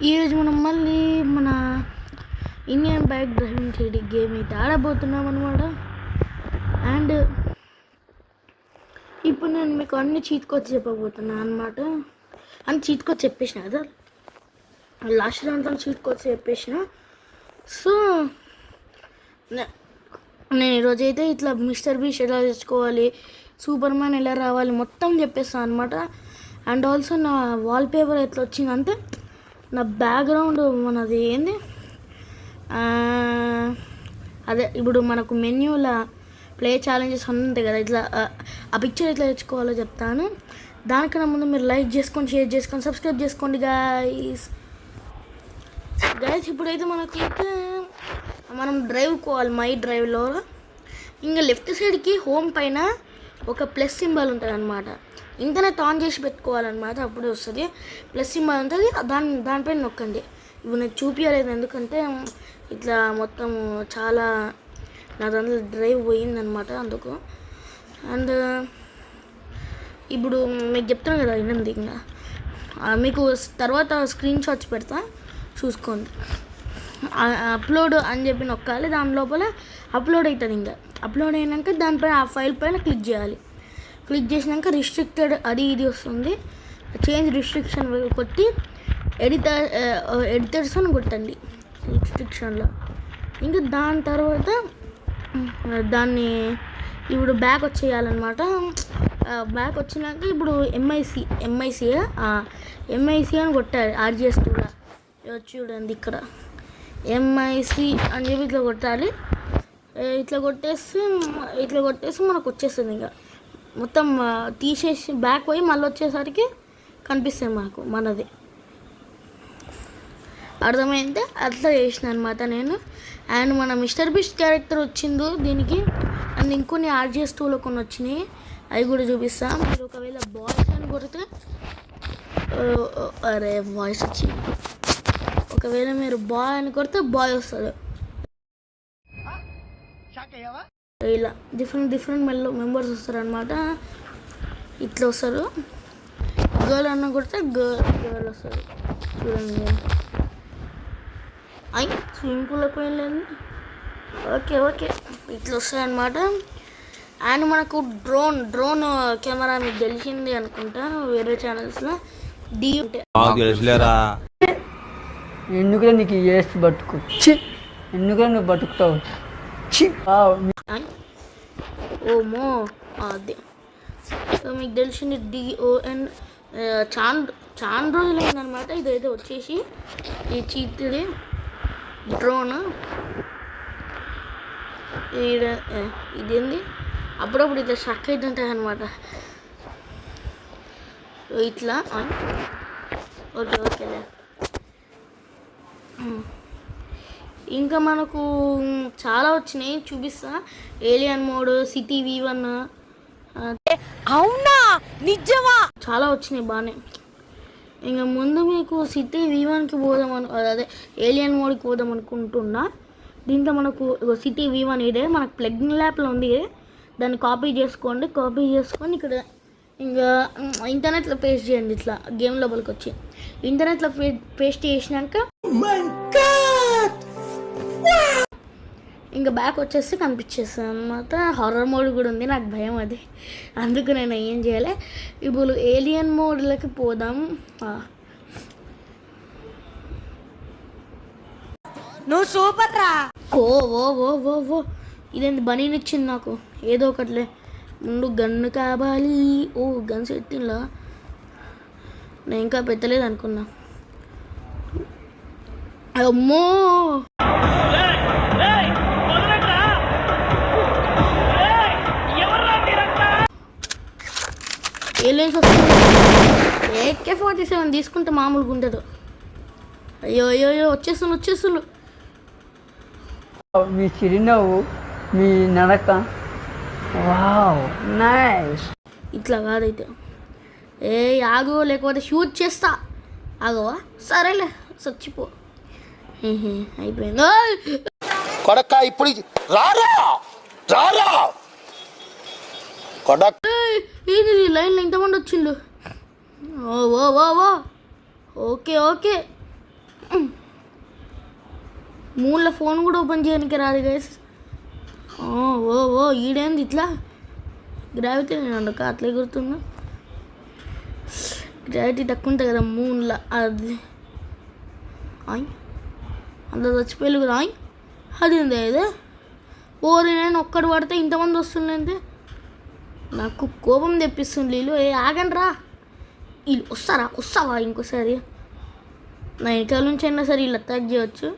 ఈరోజు మనం మళ్ళీ మన ఇండియన్ బైక్ డ్రైవింగ్ చేయడం గేమ్ అయితే ఆడబోతున్నాం అనమాట. అండ్ ఇప్పుడు నేను మీకు అన్ని చీట్ కోడ్స్ చెప్పబోతున్నాను అనమాట. అన్ని చీట్ కోడ్స్ చెప్పేసిన కదా, లాస్ట్ దాంట్లో చీట్ కోడ్స్ చెప్పేసిన. సో నేను ఈరోజు అయితే ఇట్లా మిస్టర్ బీస్ట్ ఎలా తెచ్చుకోవాలి, సూపర్ మ్యాన్ ఎలా రావాలి మొత్తం చెప్పేస్తాను అనమాట. అండ్ ఆల్సో నా వాల్పేపర్ ఎట్లా వచ్చిందంటే, నా బ్యాక్గ్రౌండ్ మనది ఏంది అదే ఇప్పుడు మనకు మెన్యూలో ప్లే ఛాలెంజెస్ ఉంటాయి కదా, ఇట్లా ఆ పిక్చర్ ఎట్లా తెచ్చుకోవాలో చెప్తాను. దానికన్నా ముందు మీరు లైక్ చేసుకొని, షేర్ చేసుకొని, సబ్స్క్రైబ్ చేసుకోండి గైస్. ఇప్పుడైతే మనకైతే మనం డ్రైవ్ కోవాలి. మై డ్రైవ్లో ఇంకా లెఫ్ట్ సైడ్కి హోమ్ పైన ఒక ప్లస్ సింబల్ ఉంటుంది అనమాట. ఇంటర్నెట్ ఆన్ చేసి పెట్టుకోవాలన్నమాట, అప్పుడే వస్తుంది. ప్లస్ సింబల్ ఉంటుంది, దానిపైన నొక్కండి. ఇప్పుడు నేను చూపించలేదు ఎందుకంటే ఇట్లా మొత్తం చాలా నా దాంట్లో డ్రైవ్ పోయిందనమాట, అందుకు. అండ్ ఇప్పుడు మీకు చెప్తాను కదా, వినండి. ఇంకా మీకు తర్వాత స్క్రీన్ షాట్స్ పెడతా, చూసుకోండి. అప్లోడ్ అని చెప్పి నొక్కాలి, దాని లోపల అప్లోడ్ అవుతుంది. ఇంకా అప్లోడ్ అయినాక దానిపైన ఆ ఫైల్ పైన క్లిక్ చేయాలి. క్లిక్ చేసినాక రిస్ట్రిక్టెడ్ అది ఇది వస్తుంది. చేంజ్ రిస్ట్రిక్షన్ కొట్టి ఎడిటర్స్ అని కొట్టండి రిస్ట్రిక్షన్లో. ఇంకా దాని తర్వాత దాన్ని ఇప్పుడు బ్యాక్ వచ్చేయాలన్నమాట. బ్యాక్ వచ్చినాక ఇప్పుడు ఎంఐసి అని కొట్టాలి. RGS2 చూడండి, ఇక్కడ ఎంఐసి అని చెప్పి ఇట్లా కొట్టాలి. ఇట్లా కొట్టేసి మనకు వచ్చేస్తుంది. ఇంకా మొత్తం తీసేసి బ్యాక్ పోయి మళ్ళీ వచ్చేసరికి కనిపిస్తుంది మనకు మనది. అర్థమైంది, అట్లా చేసిన అనమాట నేను. అండ్ మన మిస్టర్ బీస్ట్ క్యారెక్టర్ వచ్చిందో దీనికి. అండ్ ఇంకొన్ని RGS2లో కొన్ని వచ్చినాయి, అవి కూడా చూపిస్తాం. మీరు ఒకవేళ బాయ్స్ అని కొడితే, అరే వాయిస్ వచ్చింది. ఒకవేళ మీరు బాయ్ అని కొడితే బాయ్ వస్తుంది. ఇలా డిఫరెంట్ మెంబర్స్ వస్తారు అనమాట. ఇట్లా వస్తారు. గర్ల్ అన్న కొడితే గర్ల్ వస్తుంది. చూడండి, స్విమ్మింగ్ పూల్ అయిపోయింది. ఓకే ఇట్లా వస్తుంది అనమాట. అండ్ మనకు డ్రోన్ కెమెరా మీకు తెలిసింది అనుకుంటా, వేరే ఛానల్స్లో ఎందుకులే నీకు వేసి బతుకు, ఎందుకులే నువ్వు బతుకుతావు. ఓమో అదే. సో మీకు తెలిసింది DON. చాలా రోజులు అయిందనమాట ఇదైతే వచ్చేసి. ఈ చీటిది డ్రోన్ ఇదేంది, అప్పుడప్పుడు ఇట్లా స్ట్రక్ అవుతుంటాయి అనమాట. ఇట్లా ఓకేలే. ఇంకా మనకు చాలా వచ్చినాయి, చూపిస్తా. Alien mode, city V1. అవునా, నిజమా? చాలా వచ్చినాయి బాగానే. ఇంకా ముందు మీకు సిటీ V1కి అదే ఏలియన్ మోడ్కి పోదాం అనుకుంటున్నా. దీంట్లో మనకు సిటీ V1 ఇదే మనకు ప్లగ్ఇన్ ల్యాప్లో ఉంది. దాన్ని కాపీ చేసుకొని ఇక్కడ ఇంకా ఇంటర్నెట్లో పేస్ట్ చేయండి. ఇట్లా గేమ్ లోపలికి వచ్చి ఇంటర్నెట్లో పేస్ట్ చేసినాక ఇంకా బ్యాక్ వచ్చేసి కనిపించేస్తుంది అన్నమాట. హారర్ మోడ్ కూడా ఉంది, నాకు భయం అది, అందుకు నేను ఏం చేయాలి. ఇప్పుడు ఏలియన్ మోడ్లకి పోదాం. నువ్వు సూపర్ రా. ఓ ఇదేంటి బనీని ఇచ్చింది నాకు, ఏదో ఒకట్లే. ముందు గన్ను కావాలి. గన్ సెట్టింగ్లా నేను ఇంకా పెట్టలేదు అనుకున్నా. అమ్మో, ఏలియన్స్ వస్తుంది. AK-47 తీసుకుంటే మామూలుగా ఉండదు. అయ్యో వచ్చేస్తున్నారు. మీ చిరునవ్వు, మీ నడక, వావ్ నైస్. ఇట్లా కాదైతే ఆగు, లేకపోతే షూట్ చేస్తా. ఆగవా? సరేలే, చచ్చిపో. అయిపోయింది. కొడక ఇప్పుడు ఇది లైన్లో ఇంతమంది వచ్చిండు. ఓ ఓకే మూల ఫోన్ కూడా ఓపెన్ చేయడానికి రాదు గైస్. ఓ ఈడేంది ఇట్లా గ్రావిటీ నేను అట్లా ఎగురుతున్నా. గ్రావిటీ తక్కువ ఉంటుంది కదా మూన్లో, అది అంత చచ్చిపోయి కదా అది ఉంది అదే. ఓరి నేను ఒక్కడు పడితే ఇంతమంది వస్తుండే, నాకు కోపం తెప్పిస్తుంది వీళ్ళు. ఆగండి రా వీళ్ళు, వస్తావా ఇంకోసారి నా వెనకాల నుంచి అయినా సరే వీళ్ళు అటాక్ చేయవచ్చు.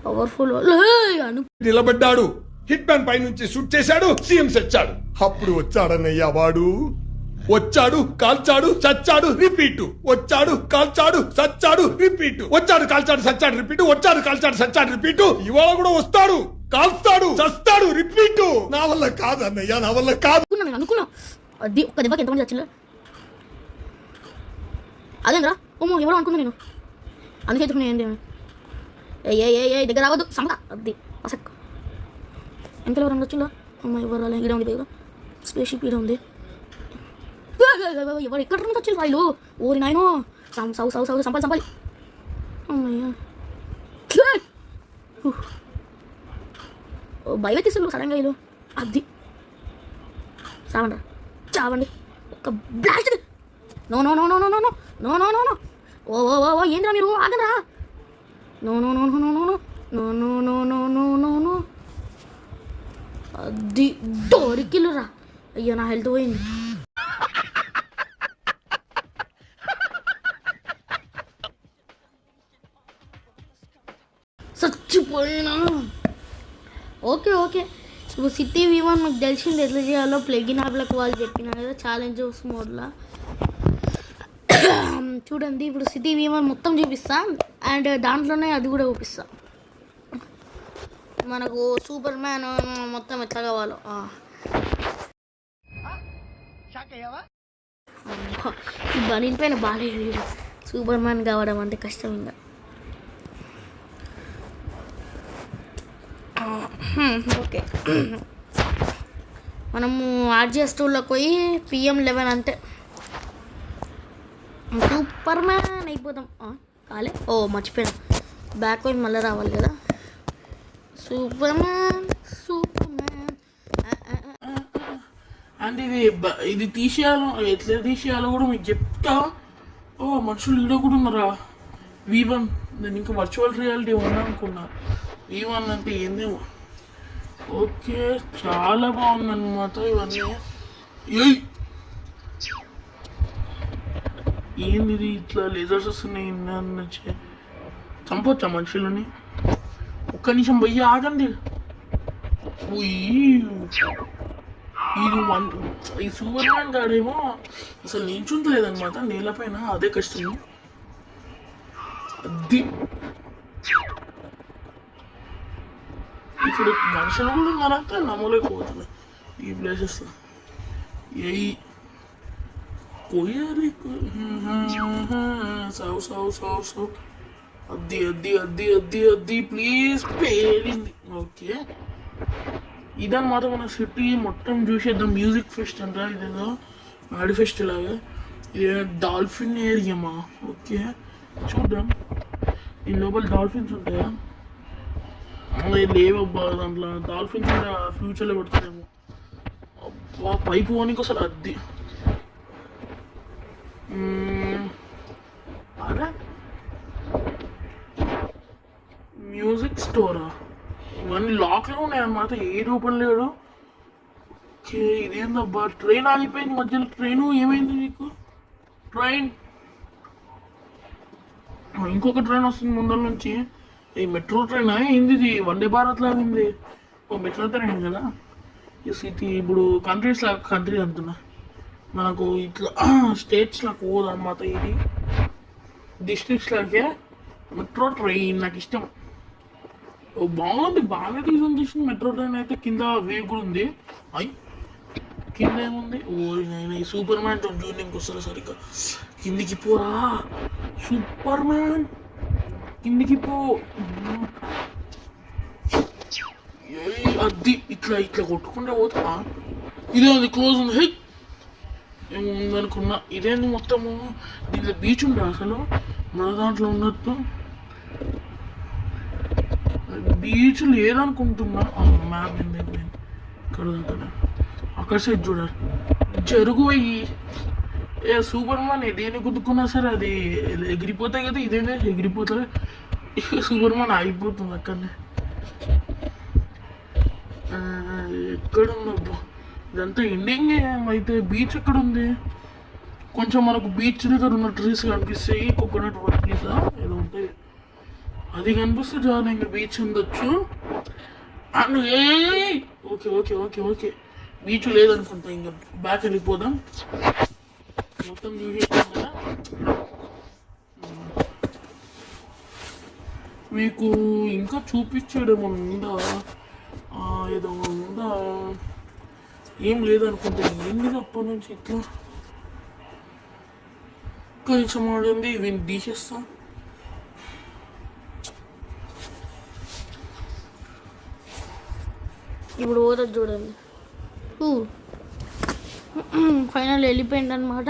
పవర్ఫుల్ నిలబడ్డాడు, హిట్ మ్యాన్ పై నుంచి షూట్ చేశాడు, సీఎం చచ్చాడు. అప్పుడు వచ్చాడన్నయ్యా వాడు. వచ్చాడు, కాల్చాడు, చచ్చాడు, రిపీట్. వచ్చాడు, కాల్చాడు, చచ్చాడు, రిపీట్. వచ్చాడు, కాల్చాడు, చచ్చాడు, రిపీట్. వచ్చాడు, కాల్చాడు, చచ్చాడు, రిపీట్. ఇవాళ కూడా వస్తాడు, కాల్స్తాడు, చస్తాడు, రిపీట్. నా వల్ల కాదు అన్నయ్య, నా వల్ల కాదు. అనుకున్నా అది ఒక్క దెబ్బకి ఎంతమంది చచ్చిందా అదేంద్రా. ఓమో ఎవరో అనుకున్నా నేను, అందుకే ఎత్తుకున్నా. ఏంటి ఏ దగ్గర రావద్దు సంగ అది అసక్. ఎంత ఎవరు వచ్చిందా అమ్మ ఎవరు రాలే. ఈడ ఉంది బేగా స్పేషిప్, ఈడ ఉంది. ఎవరు ఎక్కడ నుంచి వచ్చింది రాయిలు. ఓరి నాయనో సంపాలి అమ్మయ్యా. భయం తీస్తున్నారు సడన్గా వీళ్ళు. అది చావండి ఒక్క blast. No no no no no no no no no no no ఓ ఏంద్రా మీరు ఆగండ్రా. No no no no no no no no no no no no no అది డోరికిల్లురా. అయ్యో నా హెల్త్ పోయింది. చచ్చిపోయినా. ఓకే ఇప్పుడు సిటీ V1 మీకు తెలిసింది ఎట్లా చేయాలో. ప్లగిన్ యాప్లకు వాళ్ళు చెప్పిన కదా ఛాలెంజెస్ మోడ్లో. చూడండి ఇప్పుడు సిటీ V1 మొత్తం చూపిస్తా, అండ్ దాంట్లోనే అది కూడా చూపిస్తా. మనకు సూపర్ మ్యాన్ మొత్తం ఎట్లా కావాలో. ఈ బనీన్ పైన బాగాలేదు. సూపర్ మ్యాన్ కావడం అంటే కష్టం. ఇంకా ఓకే మనము RGS టూల్లోకి పోయి PM11 అంటే సూపర్ మ్యాన్ అయిపోతాం. కాలే మర్చిపోయాను, బ్యాక్ పోయి మళ్ళీ రావాలి కదా. సూపర్ మ్యాన్ అంటే ఇది తీసేయాలో ఎట్లా తీసేయాలో కూడా మీకు చెప్తా. మనుషులు ఈడ కూడా ఉన్నారా. V1 నేను ఇంకా వర్చువల్ రియాలిటీ ఉన్నా అనుకున్నా. V1 అంటే ఏందేమో. ఓకే చాలా బాగుందన్నమాట ఇవన్నీ. ఏంది ఇట్లా లేజర్స్ వస్తున్నాయి నుంచి చంపొచ్చా మనుషులని. ఒక్క నిమిషం పోయి ఆగండి. ఈ సూపర్ మ్యాన్ గాడేమో అసలు నిల్చుంటలేదన్నమాట నేలపైన, అదే కష్టం. అది ఇప్పుడు మనుషులు కూడా ఉన్నారంటే నమ్మలేకపోతున్నాయి ఈ ప్లేసెస్. పోయారు సౌ అద్ది ప్లీజ్ పేలింది. ఓకే ఇదన్నమాట మన సిటీ మొత్తం చూసేద్దాం. మ్యూజిక్ ఫెస్ట్ అంట, ఇదేదో ఆడి ఫెస్ట్ లాగా. ఇది డాల్ఫిన్ ఏరియామా. ఓకే చూద్దాం. ఈ లోపల డాల్ఫిన్స్ ఉంటాయా? లేవబ్బా దాంట్లో. డాల్ఫిన్స్ కూడా ఫ్యూచర్లో పెడతారేమో. అబ్బా పైపు పోనీకి అసలు అద్ది. అదే మ్యూజిక్ స్టోరా. ఇవన్నీ లాక్లో ఉన్నాయన్నమాట, ఏది ఓపెన్ లేడు. ఓకే ఇదేందబ్బా ట్రైన్ ఆగిపోయింది మధ్యలో. ట్రైను ఏమైంది నీకు? ట్రైన్ ఇంకొక ట్రైన్ వస్తుంది ముందర నుంచి. ఈ మెట్రో ట్రైన్ ఏంది? ఇది వందే భారత్ లాగా ఉంది. మెట్రో ట్రైన్ కదా. ఈ సిటీ ఇప్పుడు కంట్రీస్ లాగా, కంట్రీ అంటున్నా మనకు ఇట్లా స్టేట్స్ లాగా పోదు అన్నమాట. ఇది డిస్ట్రిక్ట్స్ లాగే మెట్రో ట్రైన్ నాకు ఇష్టం. బాగుంది, బాగా డిజైన్ చేసింది మెట్రో ట్రైన్ అయితే. కింద వేవ్ కూడా ఉంది. కింద ఏముంది? నేను ఈ సూపర్ మ్యాన్ జూనింగ్కి వస్తారా సరిగ్గా. కిందికి పోరా సూపర్ మ్యాన్, కిందికి పో. అది ఇట్లా కొట్టుకుంటే పోతా. ఇదే ఉంది క్లోజ్ ఉంది. హై ఏముందనుకున్నా. ఇదేంది మొత్తము దీంట్లో బీచ్ ఉండే అసలు మన దాంట్లో ఉన్నట్టు. బీచ్ లేదనుకుంటున్నా. మ్యాప్ ఏంది ఇక్కడ దగ్గర అక్కడ సైడ్ చూడాలి. చెరుకు పోయి ఏ సూపర్ మ్యాన్ దేని గుద్దుకున్నా సరే అది ఎగిరిపోతాయి కదా, ఇదేంటే ఎగిరిపోతుంది. సూపర్ మ్యాన్ ఆగిపోతుంది అక్కడనే. ఎక్కడుందబ్బా ఇదంతా ఎండింగ్ అయితే. బీచ్ ఎక్కడ ఉంది? కొంచెం మనకు బీచ్ దగ్గర ఉన్న ట్రీస్ కనిపిస్తాయి, కోకోనట్ ట్రీస్ ఏదో ఉంటాయి, అది కనిపిస్తే చాలు ఇంకా బీచ్ ఉండొచ్చు. And okay okay okay okay beach లేదనుకుంటా, ఇంకా బ్యాక్ వెళ్ళిపోదాం. మొత్తం చూసేసాం కదా. మీకు ఇంకా చూపించేదేమో ఉందా? ఏదో ఉందా? ఏం లేదనుకుంటా. ఏం లేదు అప్పటి నుంచి ఇట్లా కొంచెం ఆడింది. ఇవి తీసేస్తా. ఇప్పుడు పోతుంది చూడండి. ఫైనల్ వెళ్ళిపోయింది అనమాట.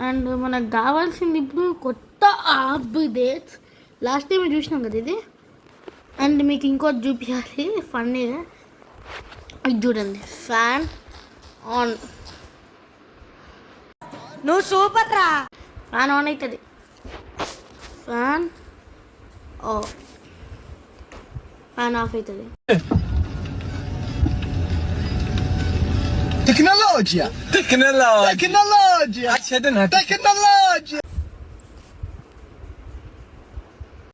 అండ్ మనకు కావాల్సింది ఇప్పుడు కొత్త అప్డేట్స్. లాస్ట్ టైం చూసినాం కదా ఇది. అండ్ మీకు ఇంకోటి చూపించాలి ఫన్నీగా. ఇది చూడండి, ఫ్యాన్ ఆన్. నువ్వు సూపర్ రా. ఫ్యాన్ ఆన్ అవుతుంది, ఫ్యాన్ ఆఫ్, ఫ్యాన్ ఆఫ్ అవుతుంది. Tecnologia! Tecnologia! Tecnologia! Tecnologia!